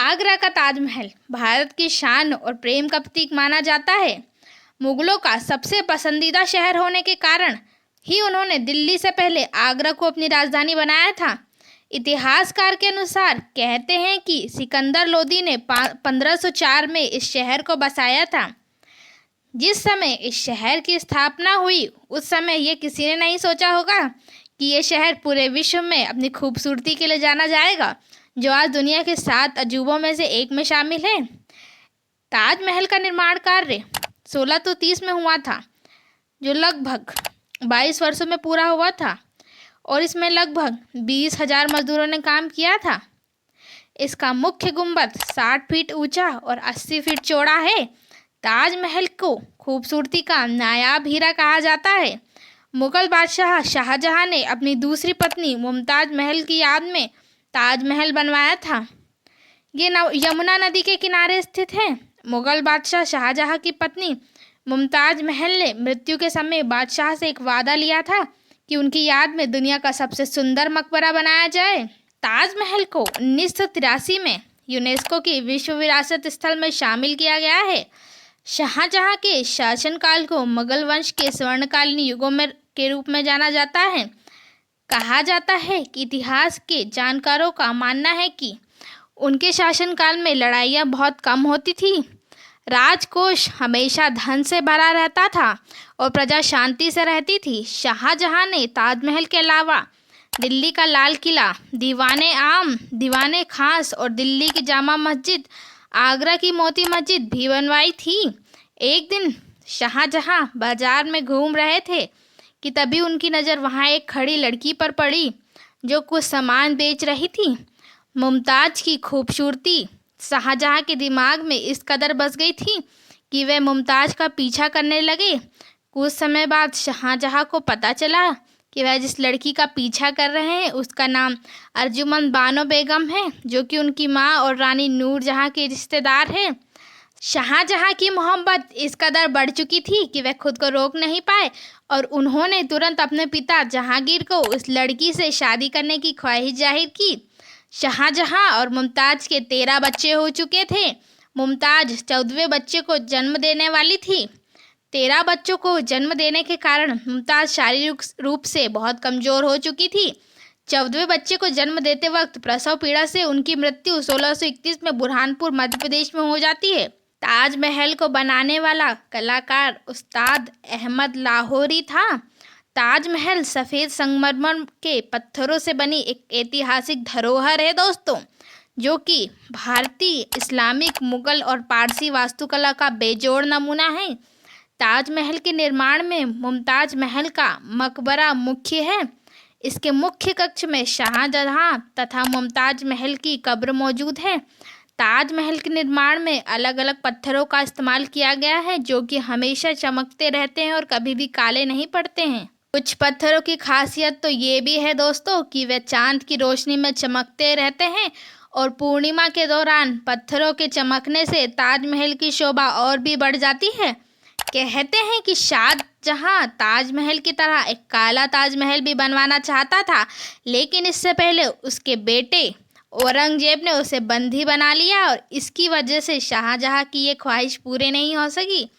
आगरा का ताजमहल भारत की शान और प्रेम का प्रतीक माना जाता है। मुगलों का सबसे पसंदीदा शहर होने के कारण ही उन्होंने दिल्ली से पहले आगरा को अपनी राजधानी बनाया था। इतिहासकार के अनुसार कहते हैं कि सिकंदर लोदी ने 1504 में इस शहर को बसाया था। जिस समय इस शहर की स्थापना हुई उस समय ये किसी ने नहीं सोचा होगा कि ये शहर पूरे विश्व में अपनी खूबसूरती के लिए जाना जाएगा, जो आज दुनिया के 7 अजूबों में से एक में शामिल है। ताजमहल का निर्माण कार्य 1630 में हुआ था, जो लगभग 22 वर्षों में पूरा हुआ था और इसमें लगभग 20,000 मजदूरों ने काम किया था। इसका मुख्य गुंबद 60 फीट ऊंचा और 80 फीट चौड़ा है। ताजमहल को खूबसूरती का नायाब हीरा कहा जाता है। मुगल बादशाह शाहजहां ने अपनी दूसरी पत्नी मुमताज महल की याद में ताजमहल बनवाया था। ये यमुना नदी के किनारे स्थित है। मुगल बादशाह शाहजहां की पत्नी मुमताज महल ने मृत्यु के समय बादशाह से एक वादा लिया था कि उनकी याद में दुनिया का सबसे सुंदर मकबरा बनाया जाए। ताजमहल को 1983 में यूनेस्को की विश्व विरासत स्थल में शामिल किया गया है। शाहजहां के शासनकाल को मुगल वंश के स्वर्णकालीन युगों में के रूप में जाना जाता है। कहा जाता है कि इतिहास के जानकारों का मानना है कि उनके शासनकाल में लड़ाइयाँ बहुत कम होती थी, राजकोष हमेशा धन से भरा रहता था और प्रजा शांति से रहती थी। शाहजहां ने ताजमहल के अलावा दिल्ली का लाल किला, दीवाने आम, दीवाने खास और दिल्ली की जामा मस्जिद, आगरा की मोती मस्जिद भी बनवाई थी। एक दिन शाहजहां बाजार में घूम रहे थे कि तभी उनकी नज़र वहां एक खड़ी लड़की पर पड़ी जो कुछ सामान बेच रही थी। मुमताज की खूबसूरती शाहजहां के दिमाग में इस कदर बस गई थी कि वे मुमताज का पीछा करने लगे। कुछ समय बाद शाहजहां को पता चला कि वह जिस लड़की का पीछा कर रहे हैं उसका नाम अर्जुमंद बानो बेगम है, जो कि उनकी माँ और रानी नूरजहां की रिश्तेदार है। शाहजहां की मोहब्बत इस कदर बढ़ चुकी थी कि वह खुद को रोक नहीं पाए और उन्होंने तुरंत अपने पिता जहांगीर को उस लड़की से शादी करने की ख्वाहिश जाहिर की। शाहजहां और मुमताज के 13 बच्चे हो चुके थे। मुमताज 14वें बच्चे को जन्म देने वाली थी। 13 बच्चों को जन्म देने के कारण मुमताज शारीरिक रूप से बहुत कमज़ोर हो चुकी थी। 14वें बच्चे को जन्म देते वक्त प्रसव पीड़ा से उनकी मृत्यु 1631 में बुरहानपुर मध्य प्रदेश में हो जाती है। ताजमहल को बनाने वाला कलाकार उस्ताद अहमद लाहौरी था। ताजमहल सफ़ेद संगमरमर के पत्थरों से बनी एक ऐतिहासिक धरोहर है दोस्तों, जो कि भारतीय, इस्लामिक, मुगल और पारसी वास्तुकला का बेजोड़ नमूना है। ताजमहल के निर्माण में मुमताज महल का मकबरा मुख्य है। इसके मुख्य कक्ष में शाहजहां तथा मुमताज महल की कब्र मौजूद है। ताजमहल के निर्माण में अलग अलग पत्थरों का इस्तेमाल किया गया है, जो कि हमेशा चमकते रहते हैं और कभी भी काले नहीं पड़ते हैं। कुछ पत्थरों की खासियत तो ये भी है दोस्तों कि वे चांद की रोशनी में चमकते रहते हैं और पूर्णिमा के दौरान पत्थरों के चमकने से ताजमहल की शोभा और भी बढ़ जाती है। कहते हैं कि शाहजहां ताजमहल की तरह एक काला ताजमहल भी बनवाना चाहता था, लेकिन इससे पहले उसके बेटे औरंगजेब ने उसे बंदी बना लिया और इसकी वजह से शाहजहां की ये ख्वाहिश पूरी नहीं हो सकी।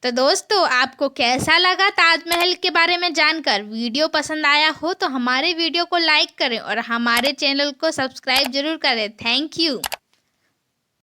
तो दोस्तों, आपको कैसा लगा ताजमहल के बारे में जानकर? वीडियो पसंद आया हो तो हमारे वीडियो को लाइक करें और हमारे चैनल को सब्सक्राइब जरूर करें। Thank you.